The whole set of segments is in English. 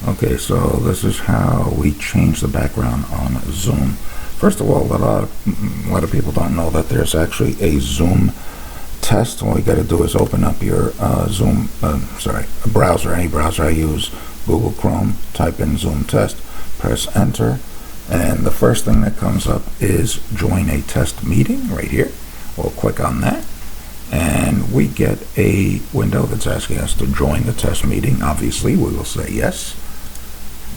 Okay, so this is how we change the background on Zoom. First of all, a lot of people don't know that there's actually a Zoom test. All you got to do is open up your Zoom, a browser, any browser I use, Google Chrome, type in Zoom test, press enter, and the first thing that comes up is join a test meeting right here. We'll click on that, and we get a window that's asking us to join the test meeting. Obviously, we will say yes,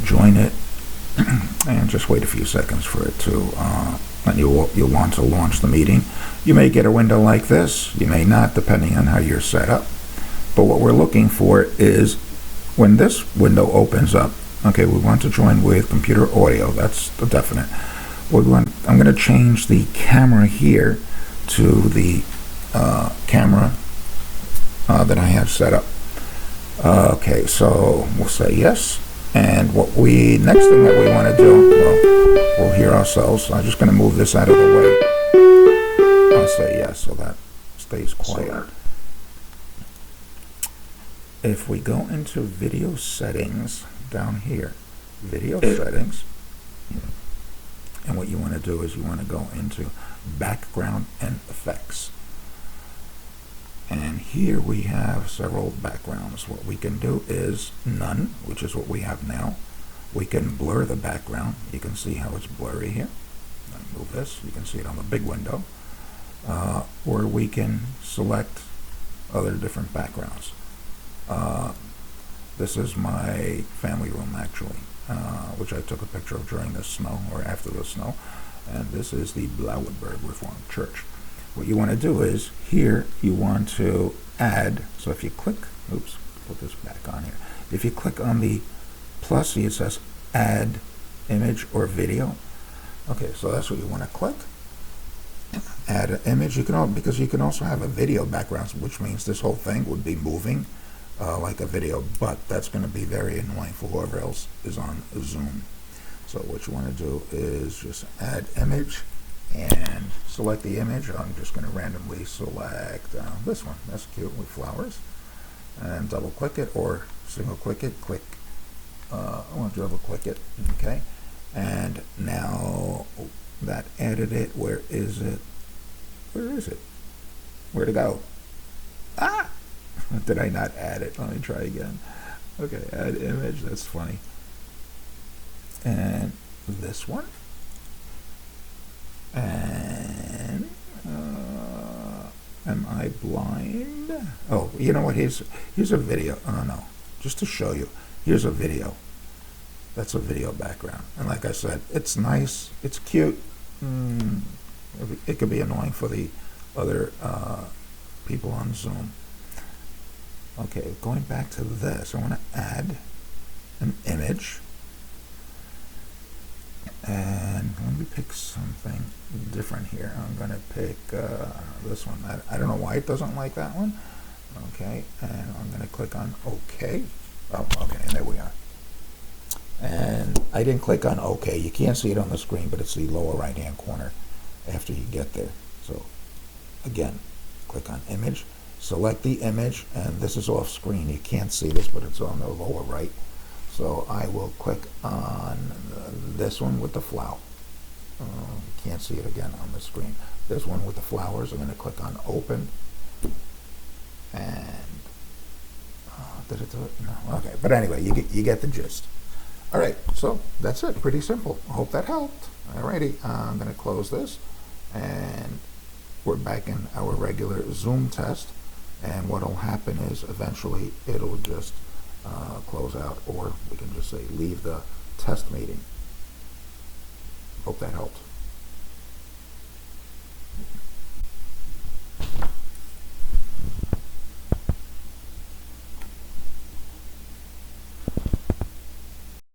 join it, and just wait a few seconds for it to, and you'll want to launch the meeting. You may get a window like this, you may not, depending on how you're set up. But what we're looking for is when this window opens up, okay, we want to join with computer audio, that's the definite. I'm going to change the camera here to the camera that I have set up. Okay, so we'll say yes. And next thing that we want to do, well, we'll hear ourselves. I'm just going to move this out of the way. I'll say yes, so that stays quiet. If we go into video settings down here, video settings, and what you want to do is you want to go into background and effects. And here we have several backgrounds. What we can do is none, which is what we have now. We can blur the background. You can see how it's blurry here. Move this. You can see it on the big window. Or we can select other different backgrounds. This is my family room, actually, which I took a picture of during the snow or after the snow. And this is the Malibu Reformed Church. What you want to do is here you want to add, so if you click, oops, put this back on here. If you click on the plus, see it says add image or video. Okay, so that's what you want to click. Add an image. Because you can also have a video background, which means this whole thing would be moving like a video, but that's going to be very annoying for whoever else is on Zoom. So what you want to do is just add image and select the image. I'm just going to randomly select this one. That's cute with flowers. And double click it or single click it. I want to double click it. Okay. And now that added it. Where is it? Where is it? Where'd it go? Ah! Did I not add it? Let me try again. Okay, add image. That's funny. And this one. And am I blind? Oh, you know what? Here's a video. Oh no, just to show you. Here's a video. That's a video background. And like I said, it's nice. It's cute. It could be annoying for the other people on Zoom. Okay, going back to this, I want to add an image. And let me pick something different here. I'm going to pick this one. I don't know why it doesn't like that one. Okay, and I'm going to click on OK. Oh, okay, and there we are. And I didn't click on OK. You can't see it on the screen, but it's the lower right-hand corner after you get there. So, again, click on Image. Select the image, and this is off screen. You can't see this, but it's on the lower right. So I will click on this one with the flower. You can't see it again on the screen. This one with the flowers, I'm going to click on open. And did it do it? No. Okay, but anyway, you get the gist. All right, so that's it. Pretty simple. I hope that helped. Alrighty, I'm going to close this, and we're back in our regular Zoom test. And what will happen is eventually it'll just close out, or we can just say leave the test meeting. Hope that helped.